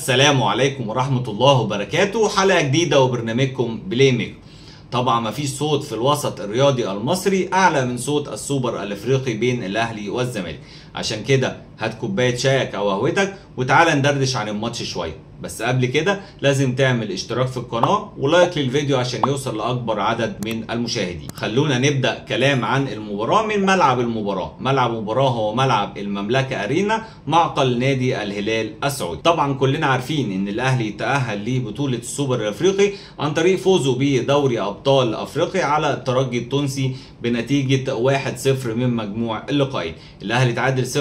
السلام عليكم ورحمة الله وبركاته. حلقة جديدة وبرنامجكم بلاي ميكر. طبعا مفيش صوت في الوسط الرياضي المصري اعلى من صوت السوبر الافريقي بين الاهلي والزمالك، عشان كده هات كوبايه شايك او قهوتك وتعالى ندردش عن الماتش شويه. بس قبل كده لازم تعمل اشتراك في القناه ولايك للفيديو عشان يوصل لاكبر عدد من المشاهدين. خلونا نبدا كلام عن المباراه من ملعب المباراه. ملعب المباراه هو ملعب المملكه ارينا، معقل نادي الهلال السعودي. طبعا كلنا عارفين ان الاهلي تاهل لبطوله السوبر الافريقي عن طريق فوزه بدوري ابطال افريقيا على الترجي التونسي بنتيجه 1-0 من مجموع اللقاءين. الاهلي تعادل 0-0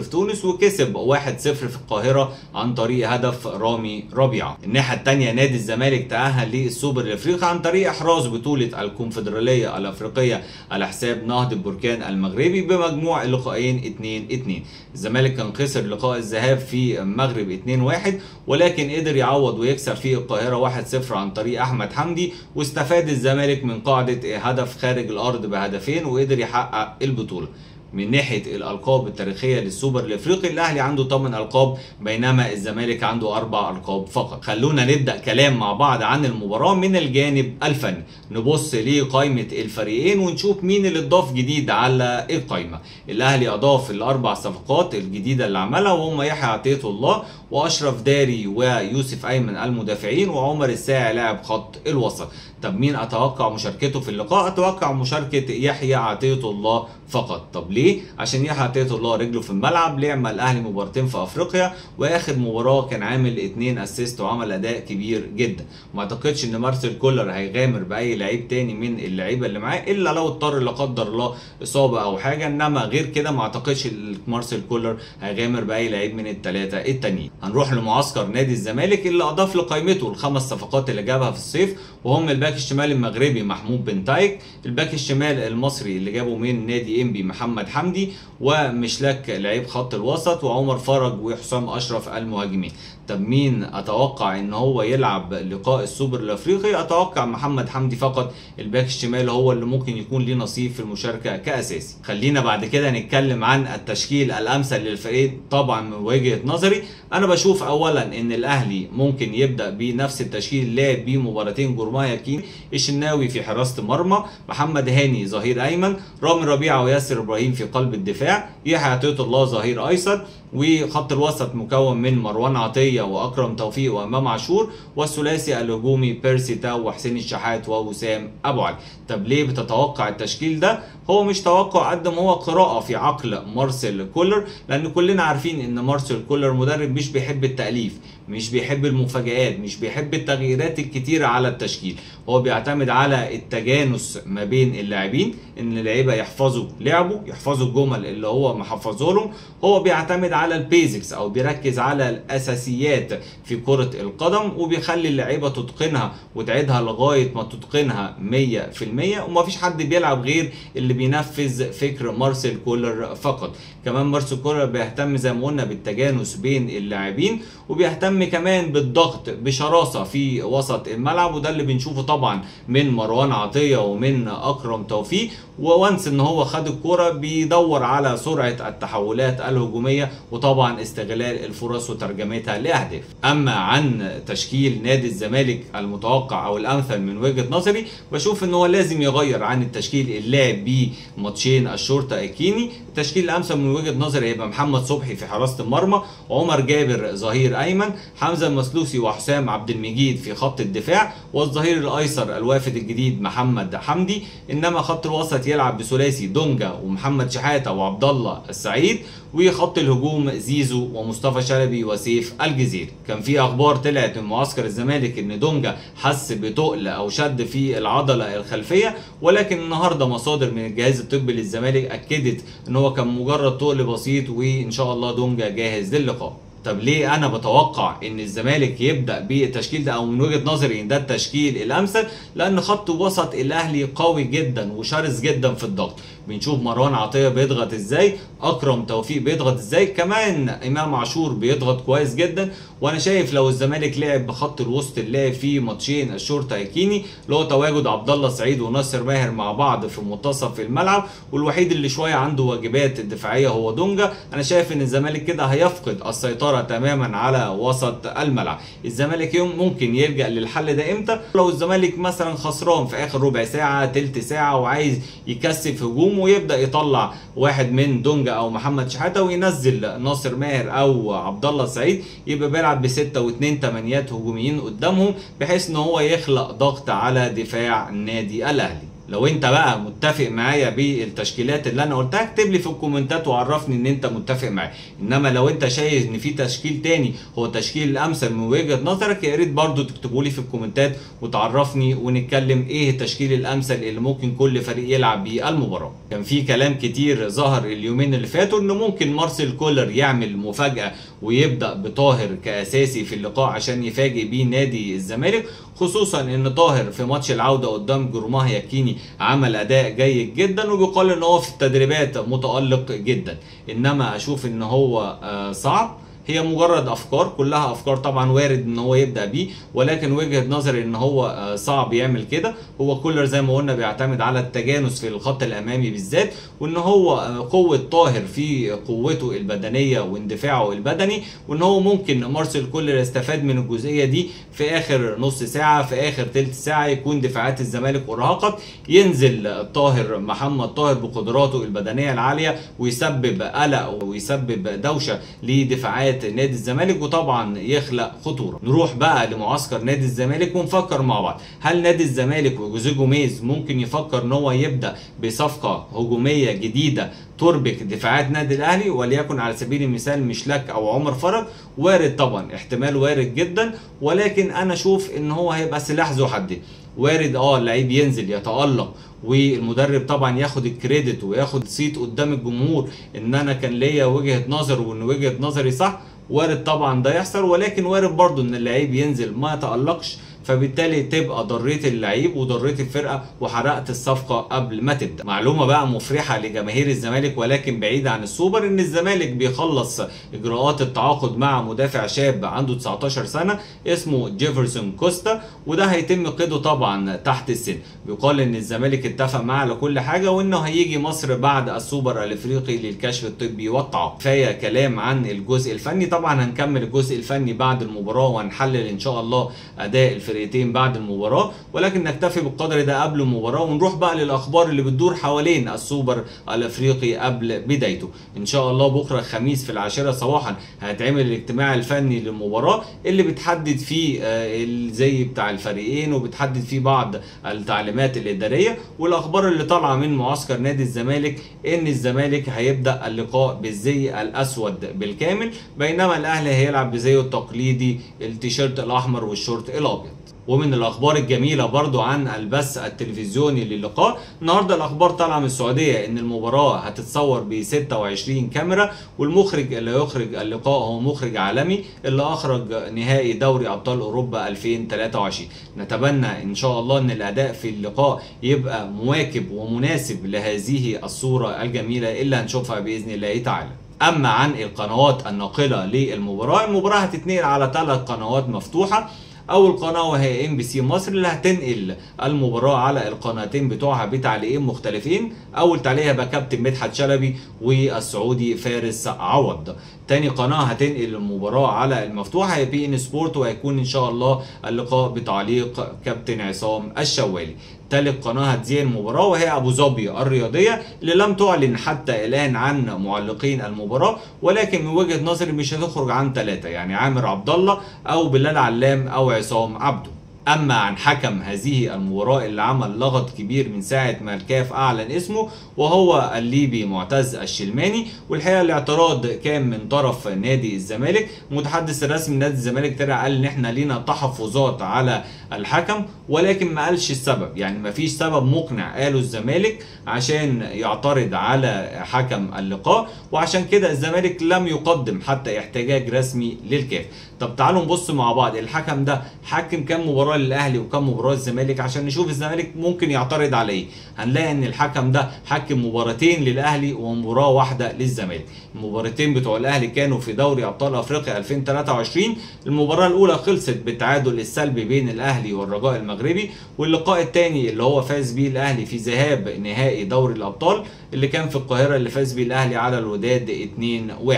في تونس وكسب 1-0 في القاهره عن طريق هدف رامي ربيعه. الناحيه الثانيه نادي الزمالك تاهل للسوبر الافريقي عن طريق احراز بطوله الكونفدراليه الافريقيه على حساب نهضه بركان المغربي بمجموع اللقاءين 2-2. الزمالك كان خسر لقاء الذهاب في المغرب 2-1 ولكن قدر يعوض ويكسب في القاهره 1-0 عن طريق احمد حمدي، واستفاد الزمالك من قاعده هدف خارج الارض بهدفين وقدر يحقق البطوله. من ناحيه الالقاب التاريخيه للسوبر الافريقي الاهلي عنده 8 القاب بينما الزمالك عنده 4 القاب فقط. خلونا نبدا كلام مع بعض عن المباراه من الجانب الفني. نبص لقائمه الفريقين ونشوف مين اللي اضاف جديد على القائمه. الاهلي اضاف الاربع صفقات الجديده اللي عملها وهم يحيى عطيه الله واشرف داري ويوسف ايمن المدافعين وعمر الساعي لاعب خط الوسط. طب مين اتوقع مشاركته في اللقاء؟ اتوقع مشاركه يحيى عطيه الله فقط. طب ليه؟ عشان يحيى عطيه الله رجله في الملعب، لعب الاهلي مباراتين في افريقيا واخر مباراه كان عامل 2 اسيست وعمل اداء كبير جدا. ما اعتقدش ان مارسيل كولر هيغامر باي لعيب تاني من اللعيبه اللي معاه الا لو اضطر لا قدر الله اصابه او حاجه، انما غير كده ما اعتقدش مارسيل كولر هيغامر باي لعيب من الثلاثه التانيين. هنروح لمعسكر نادي الزمالك اللي اضاف لقائمته الخمس صفقات اللي جابها في الصيف، وهم الباك الشمال المغربي محمود بن تايك، الباك الشمال المصري اللي جابه من نادي انبي محمد حمدي، ومشلاك لعيب خط الوسط، وعمر فرج وحسام اشرف المهاجمين. طب مين اتوقع ان هو يلعب لقاء السوبر الافريقي؟ اتوقع محمد حمدي فقط، الباك الشمال هو اللي ممكن يكون ليه نصيب في المشاركه كاساسي. خلينا بعد كده نتكلم عن التشكيل الامثل للفريق. طبعا من وجهه نظري انا بشوف اولا ان الاهلي ممكن يبدا بنفس التشكيل اللي لعب بيه مباراتين جورماهيا يكين، الشناوي في حراسه المرمى، محمد هاني ظهير ايمن، رامي ربيعه وياسر ابراهيم في قلب الدفاع، يحيى عطيه الله ظهير ايسر، وخط الوسط مكون من مروان عطيه واكرم توفيق وامام عاشور، والثلاثي الهجومي بيرسي تاو وحسين الشحات ووسام ابو علي. طب ليه بتتوقع التشكيل ده؟ هو مش توقع قد ما هو قراءه في عقل مارسيل كولر، لان كلنا عارفين ان مارسيل كولر مدرب مش بيحب التأليف، مش بيحب المفاجآت، مش بيحب التغييرات الكتيره على التشكيل. هو بيعتمد على التجانس ما بين اللاعبين، ان اللعيبه يحفظوا لعبه، يحفظوا الجمل اللي هو محفظه لهم. هو بيعتمد على البيزكس او بيركز على الاساسيات في كره القدم وبيخلي اللعيبه تتقنها وتعيدها لغايه ما تتقنها 100%، ومفيش حد بيلعب غير اللي بينفذ فكر مارسيل كولر فقط. كمان مارسيل كولر بيهتم زي ما قلنا بالتجانس بين اللاعبين، وبيهتم كمان بالضغط بشراسه في وسط الملعب، وده اللي بنشوفه طبعا من مروان عطيه ومن اكرم توفيق. وانس ان هو خد الكرة بيدور على سرعه التحولات الهجوميه وطبعا استغلال الفرص وترجمتها لاهداف. اما عن تشكيل نادي الزمالك المتوقع او الامثل من وجهه نظري، بشوف ان هو لازم يغير عن التشكيل اللي لعب بيه ماتشين الشرطه الكيني. التشكيل الامثل من وجهه نظري هيبقى محمد صبحي في حراسه المرمى، وعمر جابر ظهير ايمن، حمزه المسلوسي وحسام عبد المجيد في خط الدفاع، والظهير الايسر الوافد الجديد محمد حمدي. انما خط الوسط يلعب بثلاثي دونجا ومحمد شحاته وعبد الله السعيد، وخط الهجوم زيزو ومصطفى شلبي وسيف الجزيري. كان في اخبار طلعت من معسكر الزمالك ان دونجا حس بتقل او شد في العضله الخلفيه، ولكن النهارده مصادر من الجهاز الطبي للزمالك اكدت ان هو كان مجرد تقل بسيط وان شاء الله دونجا جاهز للقاء. طب ليه انا بتوقع ان الزمالك يبدا بالتشكيل ده، او من وجهه نظري ان ده التشكيل الامثل؟ لان خط وسط الاهلي قوي جدا وشرس جدا في الضغط. بنشوف مروان عطيه بيضغط ازاي، اكرم توفيق بيضغط ازاي، كمان امام عاشور بيضغط كويس جدا. وانا شايف لو الزمالك لعب بخط الوسط اللي لعب فيه ماتشين الشرطه هيكيني، اللي هو تواجد عبد الله السعيد وناصر ماهر مع بعض في منتصف الملعب، والوحيد اللي شويه عنده واجبات الدفاعيه هو دونجا، انا شايف ان الزمالك كده هيفقد السيطره تماما على وسط الملعب. الزمالك ممكن يلجا للحل ده امتى؟ لو الزمالك مثلا خسران في اخر ربع ساعه تلت ساعه وعايز يكثف هجوم ويبدا يطلع واحد من دونجا او محمد شحاته وينزل ناصر ماهر او عبد الله السعيد، يبقى بيلعب بستة واثنين تمانيات هجوميين قدامهم بحيث ان هو يخلق ضغط على دفاع النادي الاهلي. لو انت بقى متفق معايا بالتشكيلات اللي انا قلتها اكتب لي في الكومنتات وعرفني ان انت متفق معايا، انما لو انت شايف ان في تشكيل تاني هو التشكيل الامثل من وجهة نظرك يا ريت برضو تكتبوا لي في الكومنتات وتعرفني ونتكلم ايه التشكيل الامثل اللي ممكن كل فريق يلعب بيه المباراة. كان في كلام كتير ظهر اليومين اللي فاتوا انه ممكن مارسيل كولر يعمل مفاجأة ويبدأ بطاهر كأساسي في اللقاء عشان يفاجئ بيه نادي الزمالك، خصوصا ان طاهر في ماتش العودة قدام جورماه ياكيني عمل اداء جيد جدا، وبيقال ان هو في التدريبات متألق جدا. انما اشوف ان هو صعب، هي مجرد افكار، كلها افكار طبعا وارد ان هو يبدا بيه، ولكن وجهه نظري ان هو صعب يعمل كده. هو كولر زي ما قلنا بيعتمد على التجانس في الخط الامامي بالذات، وان هو قوه طاهر في قوته البدنيه واندفاعه البدني، وان هو ممكن مارسيل كولر يستفاد من الجزئيه دي في اخر نص ساعه، في اخر تلت ساعه يكون دفاعات الزمالك ارهقت، ينزل طاهر محمد طاهر بقدراته البدنيه العاليه ويسبب قلق ويسبب دوشه لدفاعات نادي الزمالك وطبعا يخلق خطوره. نروح بقى لمعسكر نادي الزمالك ونفكر مع بعض، هل نادي الزمالك وجوزيه جوميز ممكن يفكر ان هو يبدا بصفقه هجوميه جديده تربك دفاعات نادي الاهلي، وليكن على سبيل المثال مشلاك او عمر فرج؟ وارد طبعا، احتمال وارد جدا، ولكن انا اشوف ان هو هيبقى سلاح ذو حدين. وارد اللعيب ينزل يتألق والمدرب طبعا ياخد الكريدت وياخد صيت قدام الجمهور ان انا كان ليا وجهة نظر وان وجهة نظري صح، وارد طبعا ده يحصل، ولكن وارد برضو ان اللعيب ينزل ما يتألقش، فبالتالي تبقى ضريت اللعيب وضريت الفرقه وحرقت الصفقه قبل ما تبدا. معلومه بقى مفرحه لجماهير الزمالك ولكن بعيده عن السوبر، ان الزمالك بيخلص اجراءات التعاقد مع مدافع شاب عنده 19 سنه اسمه جيفرسون كوستا، وده هيتم قيده طبعا تحت السن. بيقال ان الزمالك اتفق معاه على كل حاجه وانه هيجي مصر بعد السوبر الافريقي للكشف الطبي والتعاقد. كفايه كلام عن الجزء الفني، طبعا هنكمل الجزء الفني بعد المباراه وهنحلل ان شاء الله اداء الفرقتين بعد المباراه، ولكن نكتفي بالقدر ده قبل المباراه ونروح بقى للاخبار اللي بتدور حوالين السوبر الافريقي قبل بدايته. ان شاء الله بكره الخميس في 10 صباحا هيتعمل الاجتماع الفني للمباراه اللي بتحدد فيه الزي بتاع الفريقين وبتحدد فيه بعض التعليمات الاداريه. والاخبار اللي طالعه من معسكر نادي الزمالك ان الزمالك هيبدا اللقاء بالزي الاسود بالكامل، بينما الاهلي هيلعب بزيه التقليدي التيشيرت الاحمر والشورت الابيض. ومن الاخبار الجميله برضو عن البث التلفزيوني للقاء، النهارده الاخبار طالعه من السعوديه ان المباراه هتتصور ب 26 كاميرا، والمخرج اللي هيخرج اللقاء هو مخرج عالمي اللي اخرج نهائي دوري ابطال اوروبا 2023. نتمنى ان شاء الله ان الاداء في اللقاء يبقى مواكب ومناسب لهذه الصوره الجميله اللي هنشوفها باذن الله تعالى. اما عن القنوات الناقله للمباراه، المباراه هتتنقل على 3 قنوات مفتوحه. اول قناه وهي MBC مصر اللي هتنقل المباراه على القناتين بتوعها بتعليقين مختلفين. اول تعليق هيبقى كابتن مدحت شلبي والسعودي فارس عوض. تاني قناه هتنقل المباراه على المفتوحه هي BN سبورت، وهيكون ان شاء الله اللقاء بتعليق كابتن عصام الشوالي. تالت قناه هتذيع المباراه وهي ابو ظبي الرياضيه اللي لم تعلن حتى الان عن معلقين المباراه، ولكن من وجهه نظري مش هتخرج عن 3، يعني عامر عبد الله او بلال علام او عصام عبده. اما عن حكم هذه المباراه اللي عمل لغط كبير من ساعه ما الكاف اعلن اسمه وهو الليبي معتز الشلماني، والحقيقه الاعتراض كان من طرف نادي الزمالك. المتحدث الرسمي لنادي الزمالك طلع قال ان احنا لينا تحفظات على الحكم، ولكن ما قالش السبب، يعني ما فيش سبب مقنع قاله الزمالك عشان يعترض على حكم اللقاء، وعشان كده الزمالك لم يقدم حتى احتجاج رسمي للكاف. طب تعالوا نبص مع بعض، الحكم ده حكم كام مباراه مباراه للاهلي وكم مباراه الزمالك عشان نشوف الزمالك ممكن يعترض على ايه. هنلاقي ان الحكم ده حكم مباراتين للاهلي ومباراه واحده للزمالك. المباراتين بتوع الاهلي كانوا في دوري ابطال افريقيا 2023. المباراه الاولى خلصت بالتعادل السلبي بين الاهلي والرجاء المغربي، واللقاء الثاني اللي هو فاز بيه الاهلي في ذهاب نهائي دوري الابطال اللي كان في القاهره اللي فاز بيه الاهلي على الوداد 2-1.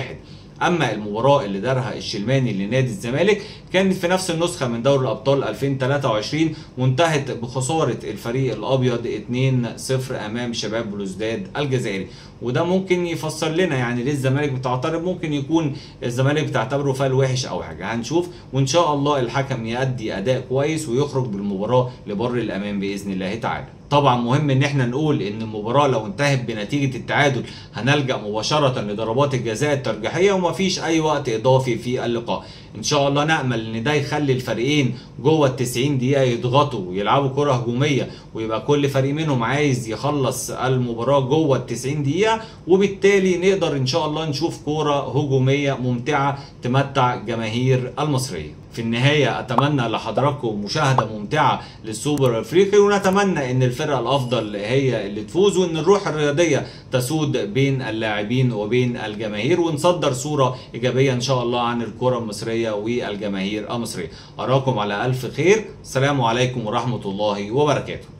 اما المباراه اللي دارها الشلماني لنادي الزمالك كانت في نفس النسخه من دوري الابطال 2023 وانتهت بخساره الفريق الابيض 2-0 امام شباب بلوزداد الجزائري. وده ممكن يفسر لنا يعني ليه الزمالك بتعترض. ممكن يكون الزمالك بتعتبره فال وحش او حاجه، هنشوف. وان شاء الله الحكم يؤدي اداء كويس ويخرج بالمباراه لبر الامان باذن الله تعالى. طبعا مهم ان احنا نقول ان المباراه لو انتهت بنتيجه التعادل هنلجا مباشره لضربات الجزاء الترجيحيه ومفيش اي وقت اضافي في اللقاء. ان شاء الله نامل ان ده يخلي الفريقين جوه ال 90 دقيقه يضغطوا ويلعبوا كره هجوميه، ويبقى كل فريق منهم عايز يخلص المباراه جوه ال 90 دقيقه، وبالتالي نقدر ان شاء الله نشوف كوره هجوميه ممتعه تمتع جماهير المصريه. في النهاية أتمنى لحضراتكم مشاهدة ممتعة للسوبر الأفريقي، ونتمنى أن الفرقة الأفضل هي اللي تفوز، وأن الروح الرياضية تسود بين اللاعبين وبين الجماهير، ونصدر صورة إيجابية إن شاء الله عن الكرة المصرية والجماهير المصرية. أراكم على ألف خير. السلام عليكم ورحمة الله وبركاته.